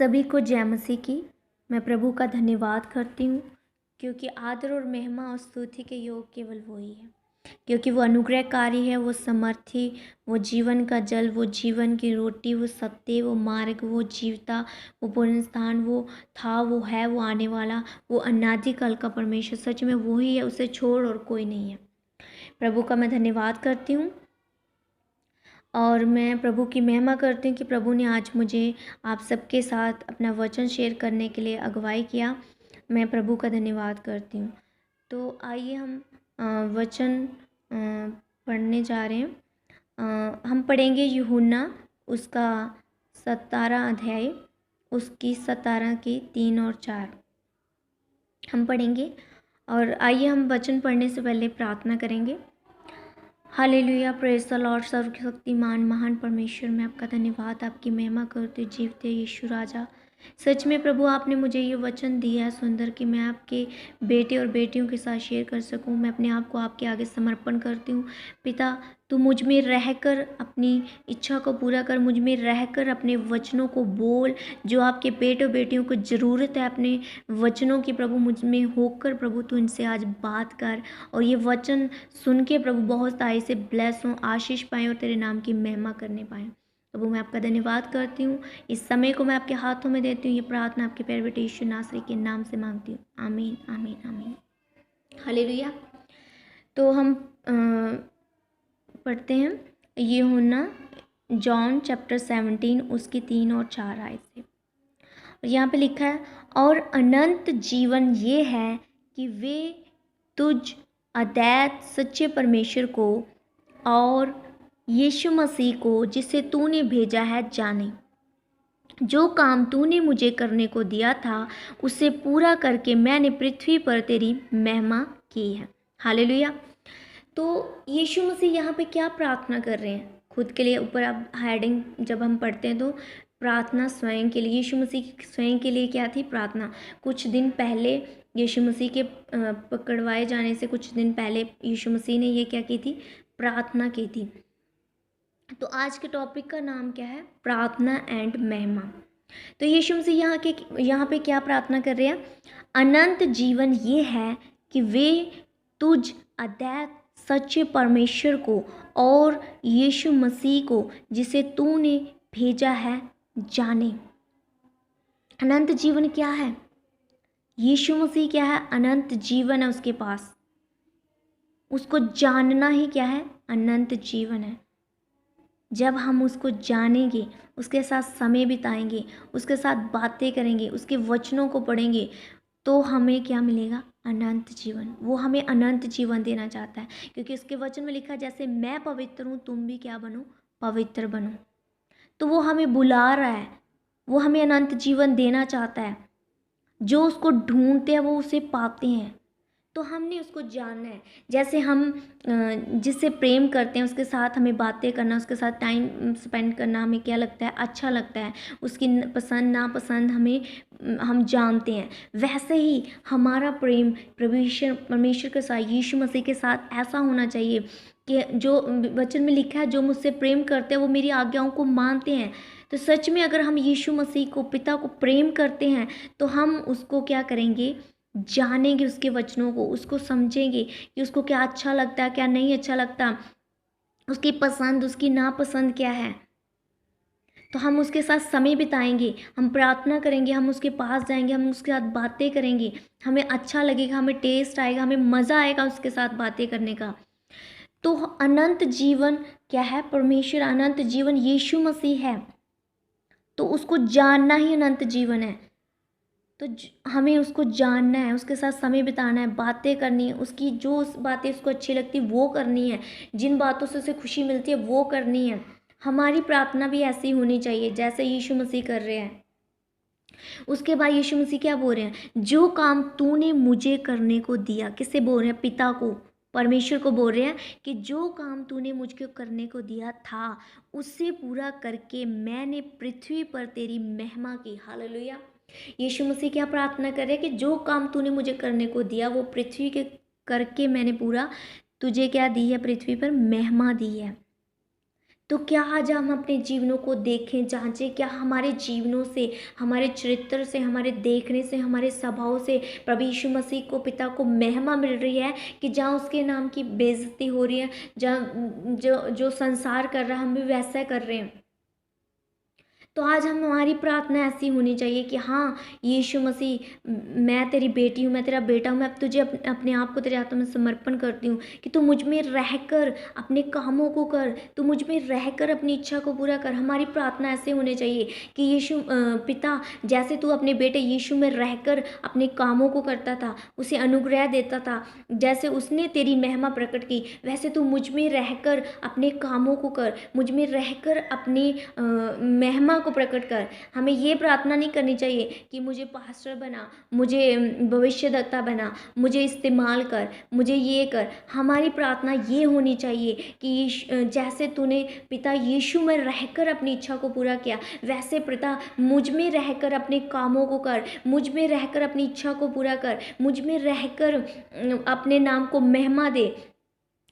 सभी को जय मसीह की। मैं प्रभु का धन्यवाद करती हूँ क्योंकि आदर और महिमा और स्तुति के योग केवल वो ही है, क्योंकि वो अनुग्रहकारी है, वो समर्थी, वो जीवन का जल, वो जीवन की रोटी, वो सत्य, वो मार्ग, वो जीवता, वो पुनरुत्थान, वो था, वो है, वो आने वाला, वो अनादिकाल का परमेश्वर। सच में वो ही है, उसे छोड़ और कोई नहीं है। प्रभु का मैं धन्यवाद करती हूँ और मैं प्रभु की महिमा करती हूँ कि प्रभु ने आज मुझे आप सबके साथ अपना वचन शेयर करने के लिए अगुवाई किया। मैं प्रभु का धन्यवाद करती हूँ। तो आइए हम वचन पढ़ने जा रहे हैं। हम पढ़ेंगे यूहन्ना उसका 17 अध्याय, उसकी 17 की 3 और 4 हम पढ़ेंगे। और आइए हम वचन पढ़ने से पहले प्रार्थना करेंगे। Hallelujah, praise the Lord. सर्वशक्तिमान महान परमेश्वर, मैं आपका धन्यवाद, आपकी महिमा करते जीवते यीशु राजा। सच में प्रभु, आपने मुझे ये वचन दिया है सुंदर कि मैं आपके बेटे और बेटियों के साथ शेयर कर सकूं। मैं अपने आप को आपके आगे समर्पण करती हूँ। पिता, तू मुझ में रहकर अपनी इच्छा को पूरा कर, मुझ में रहकर अपने वचनों को बोल। जो आपके बेटे और बेटियों को ज़रूरत है अपने वचनों की, प्रभु मुझ में होकर प्रभु तू इनसे आज बात कर और ये वचन सुन के प्रभु बहुत सारे से ब्लेस हों, आशीष पाएँ और तेरे नाम की महिमा करने पाएँ। प्रभु मैं आपका धन्यवाद करती हूँ। इस समय को मैं आपके हाथों में देती हूँ। ये प्रार्थना आपके प्यारे बेटे यीशु नासरी के नाम से मांगती हूँ। आमीन आमीन आमीन। हालेलुया। तो हम पढ़ते हैं यूहन्ना जॉन चैप्टर 17 उसकी 3 और 4 आयत से। और यहाँ पे लिखा है, और अनंत जीवन ये है कि वे तुझ अद्वैत सच्चे परमेश्वर को और यीशु मसीह को जिसे तूने भेजा है जाने। जो काम तूने मुझे करने को दिया था उसे पूरा करके मैंने पृथ्वी पर तेरी महिमा की है। हालेलुया। तो यीशु मसीह यहाँ पे क्या प्रार्थना कर रहे हैं खुद के लिए? ऊपर आप हेडिंग जब हम पढ़ते हैं तो प्रार्थना स्वयं के लिए, यीशु मसीह स्वयं के लिए क्या थी प्रार्थना? कुछ दिन पहले यीशु मसीह के पकड़वाए जाने से कुछ दिन पहले यीशु मसीह ने ये क्या की थी? प्रार्थना की थी। तो आज के टॉपिक का नाम क्या है? प्रार्थना एंड महिमा। तो यीशु मसीह यहाँ पे क्या प्रार्थना कर रहे हैं? अनंत जीवन ये है कि वे तुझ अद्वैत सच्चे परमेश्वर को और यीशु मसीह को जिसे तूने भेजा है जाने। अनंत जीवन क्या है? यीशु मसीह क्या है? अनंत जीवन है उसके पास। उसको जानना ही क्या है? अनंत जीवन है। जब हम उसको जानेंगे, उसके साथ समय बिताएंगे, उसके साथ बातें करेंगे, उसके वचनों को पढ़ेंगे, तो हमें क्या मिलेगा? अनंत जीवन। वो हमें अनंत जीवन देना चाहता है, क्योंकि उसके वचन में लिखा है, जैसे मैं पवित्र हूँ तुम भी क्या बनो? पवित्र बनो। तो वो हमें बुला रहा है, वो हमें अनंत जीवन देना चाहता है। जो उसको ढूंढते हैं वो उसे पाते हैं। तो हमने उसको जानना है। जैसे हम जिससे प्रेम करते हैं उसके साथ हमें बातें करना, उसके साथ टाइम स्पेंड करना हमें क्या लगता है? अच्छा लगता है। उसकी पसंद नापसंद हम जानते हैं। वैसे ही हमारा प्रेम परमेश्वर के साथ, यीशु मसीह के साथ ऐसा होना चाहिए कि जो वचन में लिखा है, जो मुझसे प्रेम करते हैं वो मेरी आज्ञाओं को मानते हैं। तो सच में अगर हम यीशु मसीह को, पिता को प्रेम करते हैं, तो हम उसको क्या करेंगे? जानेंगे उसके वचनों को, उसको समझेंगे कि उसको क्या अच्छा लगता है, क्या नहीं अच्छा लगता, उसकी पसंद उसकी नापसंद क्या है। तो हम उसके साथ समय बिताएंगे, हम प्रार्थना करेंगे, हम उसके पास जाएंगे, हम उसके साथ बातें करेंगे, हमें अच्छा लगेगा, हमें टेस्ट आएगा, हमें मज़ा आएगा उसके साथ बातें करने का। तो अनंत जीवन क्या है? परमेश्वर अनंत जीवन यीशु मसीह है। तो उसको जानना ही अनंत जीवन है। तो हमें उसको जानना है, उसके साथ समय बिताना है, बातें करनी है, उसकी जो बातें उसको अच्छी लगती है वो करनी है, जिन बातों से उसे खुशी मिलती है वो करनी है। हमारी प्रार्थना भी ऐसी होनी चाहिए जैसे यीशु मसीह कर रहे हैं। उसके बाद यीशु मसीह क्या बोल रहे हैं? जो काम तूने मुझे करने को दिया। किससे बोल रहे हैं? पिता को, परमेश्वर को बोल रहे हैं कि जो काम तूने मुझको करने को दिया था उससे पूरा करके मैंने पृथ्वी पर तेरी महिमा की। हालेलुया। यीशु मसीह क्या प्रार्थना कर रहे हैं? कि जो काम तूने मुझे करने को दिया वो पृथ्वी के करके मैंने पूरा तुझे क्या दी है? पृथ्वी पर महिमा दी है। तो क्या आज हम अपने जीवनों को देखें, जांचें, क्या हमारे जीवनों से, हमारे चरित्र से, हमारे देखने से, हमारे स्वभाव से प्रभु यीशु मसीह को, पिता को महिमा मिल रही है, कि जहाँ उसके नाम की बेइज्जती हो रही है, जहाँ जो जो संसार कर रहा है हम भी वैसा कर रहे हैं। तो आज हमारी प्रार्थना ऐसी होनी चाहिए कि हाँ यीशु मसीह, मैं तेरी बेटी हूँ, मैं तेरा बेटा हूँ, मैं अब तुझे अपने आप को तेरे हाथों में समर्पण करती हूँ कि तू मुझ में रहकर अपने कामों को कर, तू मुझ में रहकर अपनी इच्छा को पूरा कर। हमारी प्रार्थना ऐसे होनी चाहिए कि यीशु पिता, जैसे तू अपने बेटे यीशु में रहकर अपने कामों को करता था, उसे अनुग्रह देता था, जैसे उसने तेरी महिमा प्रकट की, वैसे तू मुझ में रहकर अपने कामों को कर, मुझ में रहकर अपनी महिमा को प्रकट कर। हमें ये प्रार्थना नहीं करनी चाहिए कि मुझे पास्टर बना, मुझे भविष्यद्वक्ता बना, मुझे इस्तेमाल कर, मुझे ये कर। हमारी प्रार्थना ये होनी चाहिए कि जैसे तूने पिता यीशु में रहकर अपनी इच्छा को पूरा किया, वैसे पिता मुझ में रहकर अपने कामों को कर, मुझ में रहकर अपनी इच्छा को पूरा कर, मुझ में रहकर अपने नाम को महिमा दे।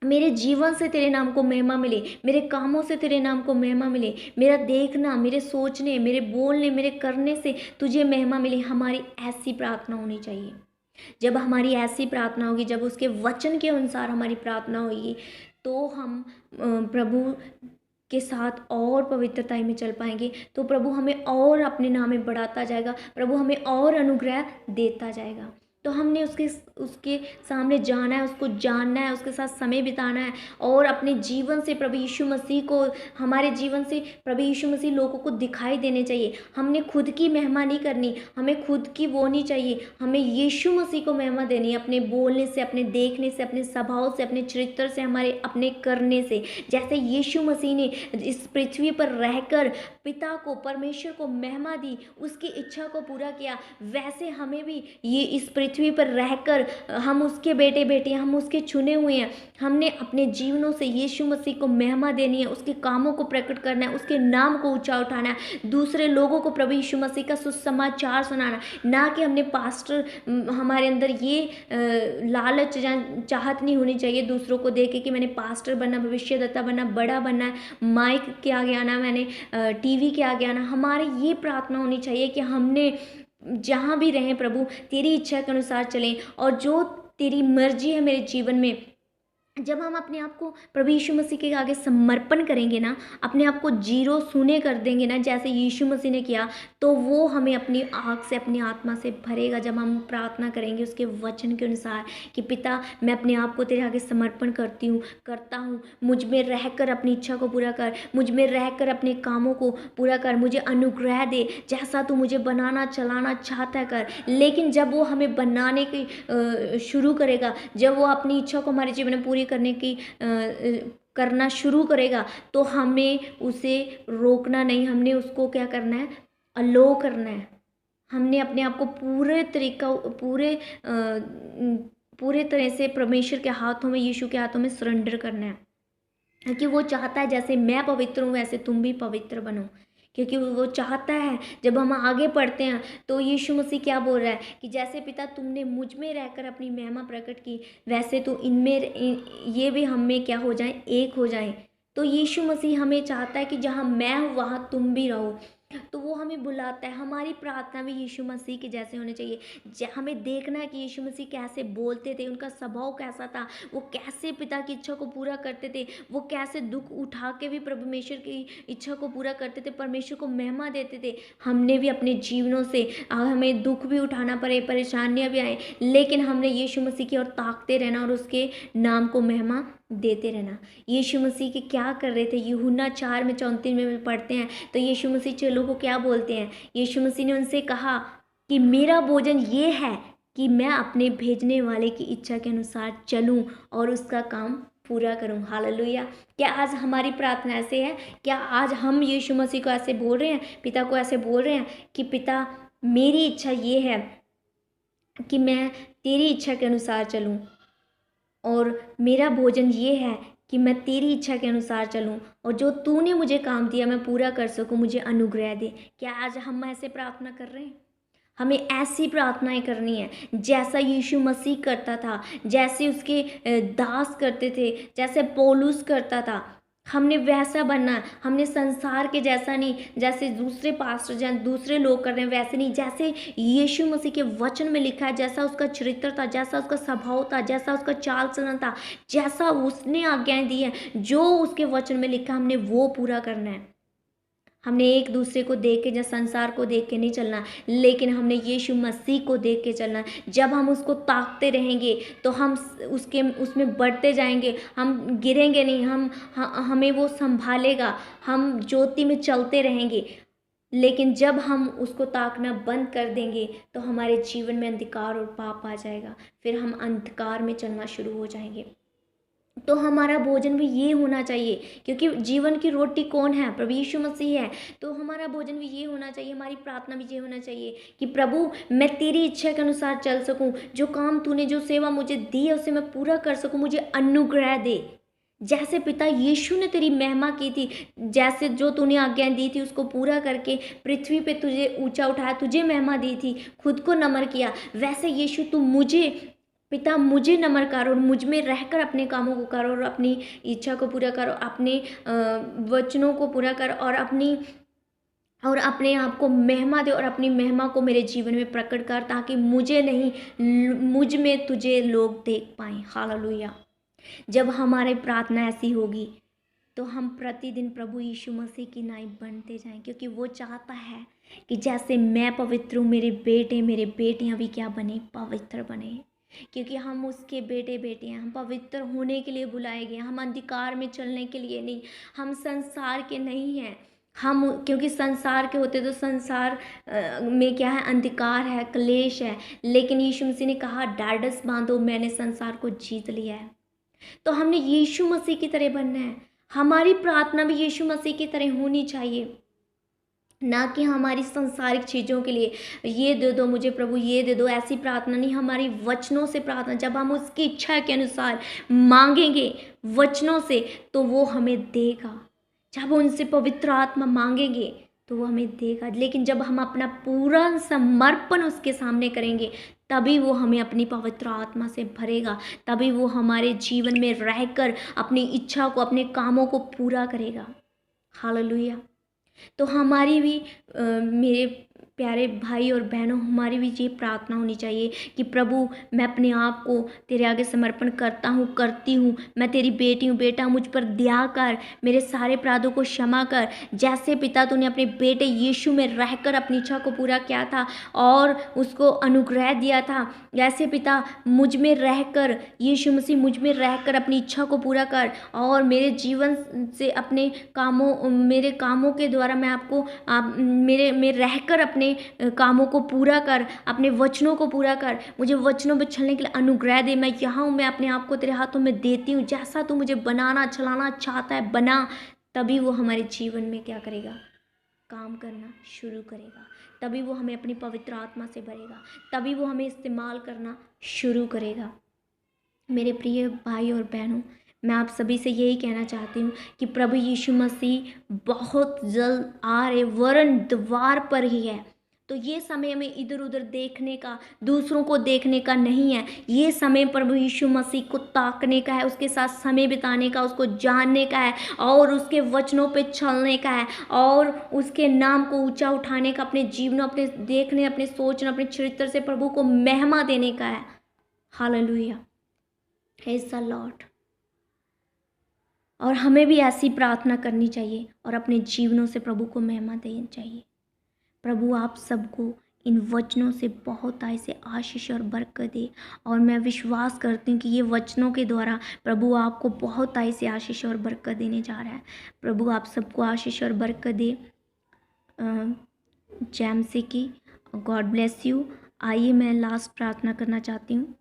मेरे जीवन से तेरे नाम को महिमा मिले, मेरे कामों से तेरे नाम को महिमा मिले, मेरा देखना, मेरे सोचने, मेरे बोलने, मेरे करने से तुझे महिमा मिले। हमारी ऐसी प्रार्थना होनी चाहिए। जब हमारी ऐसी प्रार्थना होगी, जब उसके वचन के अनुसार हमारी प्रार्थना होगी, तो हम प्रभु के साथ और पवित्रता में चल पाएंगे। तो प्रभु हमें और अपने नाम में बढ़ाता जाएगा, प्रभु हमें और अनुग्रह देता जाएगा। तो हमने उसके सामने जाना है, उसको जानना है, उसके साथ समय बिताना है, और अपने जीवन से प्रभु यीशु मसीह को, हमारे जीवन से प्रभु यीशु मसीह लोगों को दिखाई देने चाहिए। हमने खुद की महिमा नहीं करनी, हमें खुद की वो नहीं चाहिए, हमें यीशु मसीह को महिमा देनी है, अपने बोलने से, अपने देखने से, अपने स्वभाव से, अपने चरित्र से, हमारे अपने करने से। जैसे यीशु मसीह ने इस पृथ्वी पर रहकर पिता को, परमेश्वर को महिमा दी, उसकी इच्छा को पूरा किया, वैसे हमें भी ये इस पृथ्वी पर रहकर, हम उसके बेटे बेटी, हम उसके चुने हुए हैं, हमने अपने जीवनों से यीशु मसीह को महिमा देनी है, उसके कामों को प्रकट करना है, उसके नाम को ऊंचा उठाना है, दूसरे लोगों को प्रभु यीशु मसीह का सुसमाचार सुनाना। ना कि हमने पास्टर, हमारे अंदर ये लालच या चाहत नहीं होनी चाहिए दूसरों को देख के कि मैंने पास्टर बनना, भविष्यद्वक्ता बनना, बड़ा बनना है, माइक के आगे आना, मैंने टीवी के आगे आना। हमारी ये प्रार्थना होनी चाहिए कि हमने जहाँ भी रहें प्रभु तेरी इच्छा के अनुसार चलें, और जो तेरी मर्जी है मेरे जीवन में, जब हम अपने आप को प्रभु यीशु मसीह के आगे समर्पण करेंगे ना, अपने आप को जीरो शून्य कर देंगे ना, जैसे यीशु मसीह ने किया, तो वो हमें अपनी आँख से, अपनी आत्मा से भरेगा। जब हम प्रार्थना करेंगे उसके वचन के अनुसार कि पिता मैं अपने आप को तेरे आगे समर्पण करता हूँ, मुझ में रहकर अपनी इच्छा को पूरा कर, मुझ में रहकर अपने कामों को पूरा कर, मुझे अनुग्रह दे, जैसा तू मुझे बनाना चलाना चाहता है कर। लेकिन जब वो हमें बनाने की शुरू करेगा, जब वो अपनी इच्छा को हमारे जीवन में पूरी करने की करना शुरू करेगा, तो हमें उसे रोकना नहीं, हमने उसको क्या करना है, अलो करना है। हमने अपने आप को पूरे तरह से परमेश्वर के हाथों में, यीशु के हाथों में सरेंडर करना है, क्योंकि वो चाहता है जैसे मैं पवित्र हूँ वैसे तुम भी पवित्र बनो। क्योंकि वो चाहता है। जब हम आगे पढ़ते हैं तो यीशु मसीह क्या बोल रहा है कि जैसे पिता तुमने मुझ में रहकर अपनी महिमा प्रकट की, वैसे तो ये भी हम में क्या हो जाए, एक हो जाए। तो यीशु मसीह हमें चाहता है कि जहाँ मैं हूँ वहाँ तुम भी रहो। तो वो हमें बुलाता है। हमारी प्रार्थना भी यीशु मसीह के जैसे होने चाहिए। हमें देखना है कि यीशु मसीह कैसे बोलते थे, उनका स्वभाव कैसा था, वो कैसे पिता की इच्छा को पूरा करते थे, वो कैसे दुख उठा के भी परमेश्वर की इच्छा को पूरा करते थे, परमेश्वर को महिमा देते थे। हमने भी अपने जीवनों से हमें दुख भी उठाना पड़े, परेशानियां भी आए, लेकिन हमने यीशु मसीह की ओर ताकते रहना और उसके नाम को महिमा देते रहना। यीशु मसीह के क्या कर रहे थे, यूहन्ना 4:34 में पढ़ते हैं तो यीशु मसीह चेलों को क्या बोलते हैं। यीशु मसीह ने उनसे कहा कि मेरा भोजन ये है कि मैं अपने भेजने वाले की इच्छा के अनुसार चलूं और उसका काम पूरा करूं। हालेलुया। क्या आज हमारी प्रार्थना ऐसे है? क्या आज हम यीशु मसीह को ऐसे बोल रहे हैं, पिता को ऐसे बोल रहे हैं कि पिता मेरी इच्छा ये है कि मैं तेरी इच्छा के अनुसार चलूं, और मेरा भोजन ये है कि मैं तेरी इच्छा के अनुसार चलूं, और जो तूने मुझे काम दिया मैं पूरा कर सकूं, मुझे अनुग्रह दे। क्या आज हम ऐसे प्रार्थना कर रहे हैं? हमें ऐसी प्रार्थनाएं करनी है जैसा यीशु मसीह करता था, जैसे उसके दास करते थे, जैसे पौलुस करता था। हमने वैसा बनना है, हमने संसार के जैसा नहीं, जैसे दूसरे पास्टर जैसे दूसरे लोग कर रहे हैं वैसे नहीं, जैसे यीशु मसीह के वचन में लिखा है, जैसा उसका चरित्र था, जैसा उसका स्वभाव था, जैसा उसका चाल चलन था, जैसा उसने आज्ञाएं दी है, जो उसके वचन में लिखा हमने वो पूरा करना है। हमने एक दूसरे को देख के या संसार को देख के नहीं चलना, लेकिन हमने यीशु मसीह को देख के चलना। जब हम उसको ताकते रहेंगे तो हम उसके उसमें बढ़ते जाएंगे, हम गिरेंगे नहीं, हमें वो संभालेगा, हम ज्योति में चलते रहेंगे। लेकिन जब हम उसको ताकना बंद कर देंगे तो हमारे जीवन में अंधकार और पाप आ जाएगा, फिर हम अंधकार में चलना शुरू हो जाएंगे। तो हमारा भोजन भी ये होना चाहिए, क्योंकि जीवन की रोटी कौन है? प्रभु यीशु मसीह है। तो हमारा भोजन भी ये होना चाहिए, हमारी प्रार्थना भी ये होना चाहिए कि प्रभु मैं तेरी इच्छा के अनुसार चल सकूं, जो काम तूने, जो सेवा मुझे दी है उसे मैं पूरा कर सकूं, मुझे अनुग्रह दे। जैसे पिता यीशु ने तेरी महिमा की थी, जैसे जो तूने आज्ञाएं दी थी उसको पूरा करके पृथ्वी पे तुझे ऊंचा उठाया, तुझे महिमा दी थी, खुद को नम्र किया, वैसे यीशु तू मुझे, पिता मुझे नम्र कर और मुझ में रहकर अपने कामों को कर और अपनी इच्छा को पूरा कर, अपने वचनों को पूरा कर और अपने आप को महिमा दे और अपनी महिमा को मेरे जीवन में प्रकट कर, ताकि मुझे नहीं मुझ में तुझे लोग देख पाएं। हालेलुया। जब हमारी प्रार्थना ऐसी होगी तो हम प्रतिदिन प्रभु यीशु मसीह की नाई बनते जाएं, क्योंकि वो चाहता है कि जैसे मैं पवित्र हूँ, मेरे बेटे मेरे बेटियाँ भी क्या बने? पवित्र बने, क्योंकि हम उसके बेटे बेटियाँ, हम पवित्र होने के लिए बुलाए गए, हम अंधकार में चलने के लिए नहीं, हम संसार के नहीं हैं। हम क्योंकि संसार के होते तो संसार में क्या है? अंधकार है, क्लेश है, लेकिन यीशु मसीह ने कहा ढाढ़स बांधो, मैंने संसार को जीत लिया है। तो हमने यीशु मसीह की तरह बनना है। हमारी प्रार्थना भी यीशु मसीह की तरह होनी चाहिए, ना कि हमारी संसारिक चीज़ों के लिए ये दे दो मुझे प्रभु, ये दे दो, ऐसी प्रार्थना नहीं। हमारी वचनों से प्रार्थना, जब हम उसकी इच्छा के अनुसार मांगेंगे वचनों से तो वो हमें देगा। जब उनसे पवित्र आत्मा मांगेंगे तो वो हमें देगा, लेकिन जब हम अपना पूरा समर्पण उसके सामने करेंगे तभी वो हमें अपनी पवित्र आत्मा से भरेगा, तभी वो हमारे जीवन में रहकर अपनी इच्छा को, अपने कामों को पूरा करेगा। हालेलुया। तो हमारी भी मेरे प्यारे भाई और बहनों, हमारी भी ये प्रार्थना होनी चाहिए कि प्रभु मैं अपने आप को तेरे आगे समर्पण करता हूँ, करती हूँ, मैं तेरी बेटी हूँ, बेटा मुझ पर दया कर, मेरे सारे अपराधों को क्षमा कर। जैसे पिता तूने अपने बेटे यीशु में रहकर अपनी इच्छा को पूरा किया था और उसको अनुग्रह दिया था, ऐसे पिता मुझ में रहकर, यीशु मसीह मुझ में रहकर अपनी इच्छा को पूरा कर और मेरे जीवन से अपने कामों, मेरे कामों के द्वारा मैं आपको मेरे में रहकर अपने कामों को पूरा कर, अपने वचनों को पूरा कर, मुझे वचनों पर चलने के लिए अनुग्रह दे। मैं यहाँ हूँ, मैं अपने आप को तेरे हाथों में देती हूँ, जैसा तू मुझे बनाना चलाना चाहता है बना। तभी वो हमारे जीवन में क्या करेगा? काम करना शुरू करेगा, तभी वो हमें अपनी पवित्र आत्मा से भरेगा, तभी वो हमें इस्तेमाल करना शुरू करेगा। मेरे प्रिय भाई और बहनों, मैं आप सभी से यही कहना चाहती हूँ कि प्रभु यीशु मसीह बहुत जल्द आ रहे, वरन द्वार पर ही है। तो ये समय हमें इधर उधर देखने का, दूसरों को देखने का नहीं है। ये समय प्रभु यीशु मसीह को ताकने का है, उसके साथ समय बिताने का, उसको जानने का है और उसके वचनों पे चलने का है और उसके नाम को ऊंचा उठाने का, अपने जीवनों, अपने देखने, अपने सोचने, अपने चरित्र से प्रभु को महिमा देने का है। Hallelujah, praise the Lord. और हमें भी ऐसी प्रार्थना करनी चाहिए और अपने जीवनों से प्रभु को महिमा देनी चाहिए। प्रभु आप सबको इन वचनों से बहुत ऐसे आशीष और बरकत दे, और मैं विश्वास करती हूँ कि ये वचनों के द्वारा प्रभु आपको बहुत ऐसे आशीष और बरकत देने जा रहा है। प्रभु आप सबको आशीष और बरकत दे। जैमसी की गॉड ब्लेस यू। आइए मैं लास्ट प्रार्थना करना चाहती हूँ।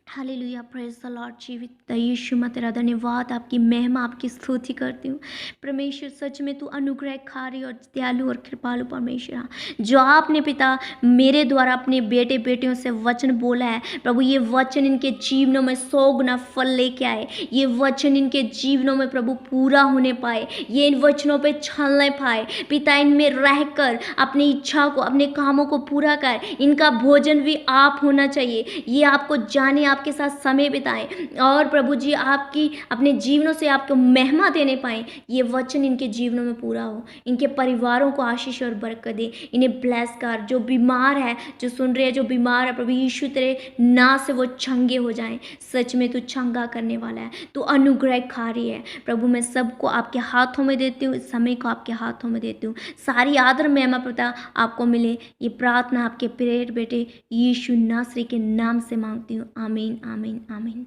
Hallelujah, praise the Lord. जीवित यीशु मैं तेरा धन्यवाद, आपकी महिमा, आपकी स्तुति करती हूँ परमेश्वर। सच में तू अनुग्रहकारी और दयालु और कृपालु परमेश्वर हाँ, जो आपने पिता मेरे द्वारा अपने बेटे बेटियों से वचन बोला है प्रभु, ये वचन इनके जीवनों में 100 गुना फल लेके आए, ये वचन इनके जीवनों में प्रभु पूरा होने पाए, ये इन वचनों पे चलने पाए पिता, इनमें रहकर अपनी इच्छा को, अपने कामों को पूरा कर। इनका भोजन भी आप होना चाहिए, ये आपको जाने, आपके साथ समय बिताएं और प्रभु जी आपकी अपने जीवनों से आपको महिमा देने पाएँ। ये वचन इनके जीवनों में पूरा हो, इनके परिवारों को आशीष और बरकत दे, इन्हें ब्लेस कर। जो बीमार है, जो सुन रहे हैं, जो बीमार है, प्रभु यीशु तेरे नाम से वो चंगे हो जाएं। सच में तू चंगा करने वाला है, तू अनुग्रहकारी है। प्रभु मैं सबको आपके हाथों में देती हूँ, इस समय को आपके हाथों में देती हूँ। सारी आदर महिमा पिता आपको मिले, ये प्रार्थना आपके प्रिय बेटे यीशु नासरी के नाम से मांगती हूँ। आमीन आमीन आमीन।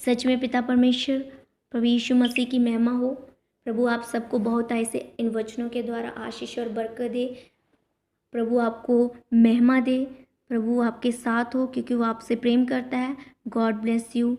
सच में पिता परमेश्वर, प्रभु यीशु मसीह की महिमा हो। प्रभु आप सबको बहुत ऐसे इन वचनों के द्वारा आशीष और बरकत दे। प्रभु आपको महिमा दे, प्रभु आपके साथ हो क्योंकि वो आपसे प्रेम करता है। God bless you.